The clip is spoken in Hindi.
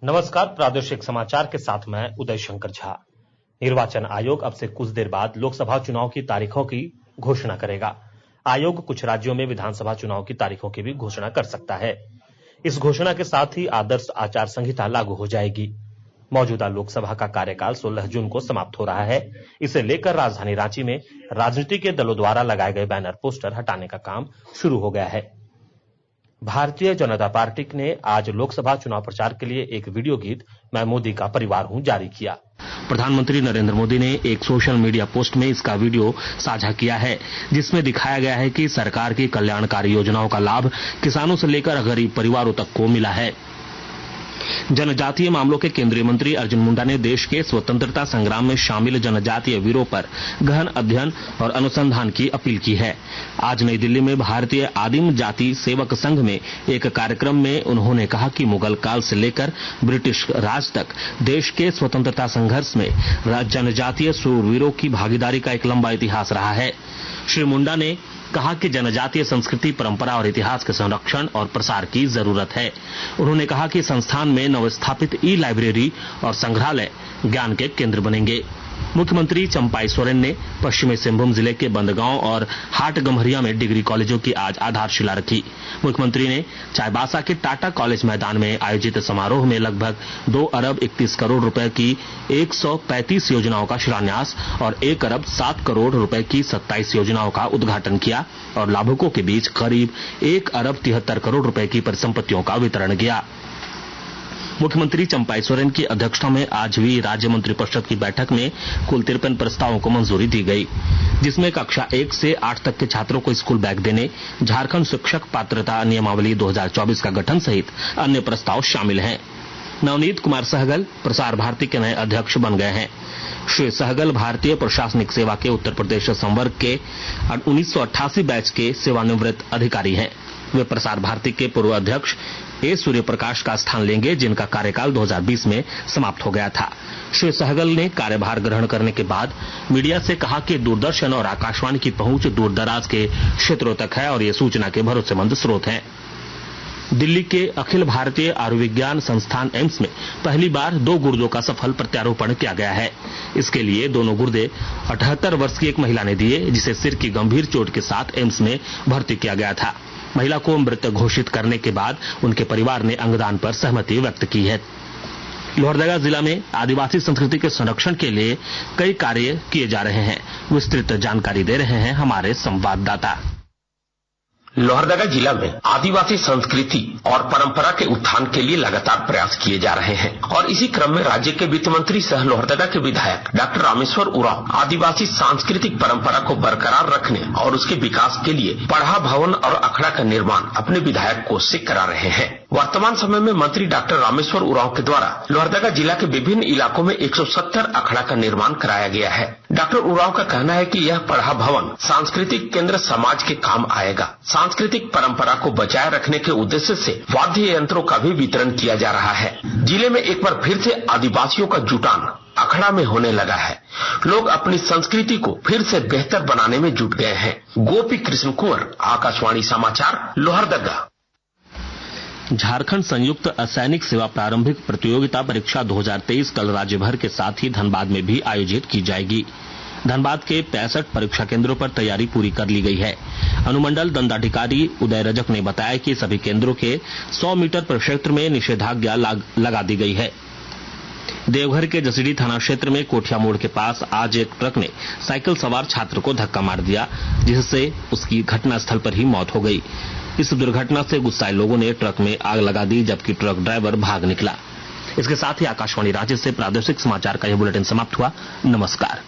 नमस्कार, प्रादेशिक समाचार के साथ मैं उदय शंकर झा। निर्वाचन आयोग अब से कुछ देर बाद लोकसभा चुनाव की तारीखों की घोषणा करेगा। आयोग कुछ राज्यों में विधानसभा चुनाव की तारीखों की भी घोषणा कर सकता है। इस घोषणा के साथ ही आदर्श आचार संहिता लागू हो जाएगी। मौजूदा लोकसभा का कार्यकाल 16 जून को समाप्त हो रहा है। इसे लेकर राजधानी रांची में राजनीति के दलों द्वारा लगाए गए बैनर पोस्टर हटाने का काम शुरू हो गया है। भारतीय जनता पार्टी ने आज लोकसभा चुनाव प्रचार के लिए एक वीडियो गीत मैं मोदी का परिवार हूं जारी किया। प्रधानमंत्री नरेंद्र मोदी ने एक सोशल मीडिया पोस्ट में इसका वीडियो साझा किया है, जिसमें दिखाया गया है कि सरकार की कल्याणकारी योजनाओं का लाभ किसानों से लेकर गरीब परिवारों तक को मिला है। जनजातीय मामलों के केंद्रीय मंत्री अर्जुन मुंडा ने देश के स्वतंत्रता संग्राम में शामिल जनजातीय वीरों पर गहन अध्ययन और अनुसंधान की अपील की है। आज नई दिल्ली में भारतीय आदिम जाति सेवक संघ में एक कार्यक्रम में उन्होंने कहा कि मुगल काल से लेकर ब्रिटिश राज तक देश के स्वतंत्रता संघर्ष में जनजातीय शूरवीरों की भागीदारी का एक लंबा इतिहास रहा है। श्री मुंडा ने कहा कि जनजातीय संस्कृति, परंपरा और इतिहास के संरक्षण और प्रसार की जरूरत है। उन्होंने कहा कि संस्थान में नवस्थापित ई-लाइब्रेरी और संग्रहालय ज्ञान के केंद्र बनेंगे। मुख्यमंत्री चंपाई सोरेन ने पश्चिमी सिंहभूम जिले के बंदगांव और हाटगम्हरिया में डिग्री कॉलेजों की आज आधारशिला रखी। मुख्यमंत्री ने चाईबासा के टाटा कॉलेज मैदान में आयोजित समारोह में लगभग 2 अरब 31 करोड़ रुपए की 135 योजनाओं का शिलान्यास और 1 अरब 7 करोड़ रुपए की 27 योजनाओं का उद्घाटन किया और लाभुकों के बीच करीब 1 अरब 73 करोड़ रुपए की परिसंपत्तियों का वितरण किया। मुख्यमंत्री चंपाई सोरेन की अध्यक्षता में आज हुई राज्य मंत्रिपरिषद की बैठक में कुल 53 प्रस्तावों को मंजूरी दी गई, जिसमें कक्षा 1 से 8 तक के छात्रों को स्कूल बैग देने, झारखंड शिक्षक पात्रता नियमावली 2024 का गठन सहित अन्य प्रस्ताव शामिल हैं। नवनीत कुमार सहगल प्रसार भारती के नए अध्यक्ष बन गए हैं। श्री सहगल भारतीय प्रशासनिक सेवा के उत्तर प्रदेश संवर्ग के 1988 बैच के सेवानिवृत्त अधिकारी हैं। वे प्रसार भारती के पूर्व अध्यक्ष ए सूर्य प्रकाश का स्थान लेंगे, जिनका कार्यकाल 2020 में समाप्त हो गया था। श्री सहगल ने कार्यभार ग्रहण करने के बाद मीडिया से कहा कि दूरदर्शन और आकाशवाणी की पहुंच दूर दराज के क्षेत्रों तक है और ये सूचना के भरोसेमंद स्रोत हैं। दिल्ली के अखिल भारतीय आयुर्विज्ञान संस्थान एम्स में पहली बार 2 गुर्दों का सफल प्रत्यारोपण किया गया है। इसके लिए दोनों गुर्दे 78 वर्ष की एक महिला ने दिए, जिसे सिर की गंभीर चोट के साथ एम्स में भर्ती किया गया था। महिला को मृत घोषित करने के बाद उनके परिवार ने अंगदान पर सहमति व्यक्त की है। लोहरदगा जिला में आदिवासी संस्कृति के संरक्षण के लिए कई कार्य किए जा रहे हैं। विस्तृत जानकारी दे रहे हैं हमारे संवाददाता। लोहरदगा जिला में आदिवासी संस्कृति और परंपरा के उत्थान के लिए लगातार प्रयास किए जा रहे हैं और इसी क्रम में राज्य के वित्त मंत्री सह लोहरदगा के विधायक डॉक्टर रामेश्वर उरांव आदिवासी सांस्कृतिक परंपरा को बरकरार रखने और उसके विकास के लिए पढ़ा भवन और अखड़ा का निर्माण अपने विधायक कोष से करा रहे हैं। वर्तमान समय में मंत्री डॉक्टर रामेश्वर उरांव के द्वारा लोहरदगा जिला के विभिन्न इलाकों में 170 अखड़ा का निर्माण कराया गया है। डॉक्टर उरांव का कहना है कि यह पढ़ा भवन सांस्कृतिक केंद्र समाज के काम आएगा। सांस्कृतिक परंपरा को बचाए रखने के उद्देश्य से वाद्य यंत्रों का भी वितरण किया जा रहा है। जिले में एक बार फिर से आदिवासियों का जुटान अखड़ा में होने लगा है। लोग अपनी संस्कृति को फिर से बेहतर बनाने में जुट गए हैं। गोपी कृष्ण कुंवर, आकाशवाणी समाचार, लोहरदगा। झारखंड संयुक्त असैनिक सेवा प्रारंभिक प्रतियोगिता परीक्षा 2023 कल राज्य भर के साथ ही धनबाद में भी आयोजित की जाएगी। धनबाद के 65 परीक्षा केंद्रों पर तैयारी पूरी कर ली गई है। अनुमंडल दंडाधिकारी उदय रजक ने बताया कि सभी केंद्रों के 100 मीटर परिक्षेत्र में निषेधाज्ञा लगा दी गई है। देवघर के जसीडीह थाना क्षेत्र में कोठिया मोड़ के पास आज एक ट्रक ने साइकिल सवार छात्र को धक्का मार दिया, जिससे उसकी घटनास्थल पर ही मौत हो गई। इस दुर्घटना से गुस्साए लोगों ने ट्रक में आग लगा दी, जबकि ट्रक ड्राइवर भाग निकला। इसके साथ ही आकाशवाणी रांची से प्रादेशिक समाचार का यह बुलेटिन समाप्त हुआ। नमस्कार।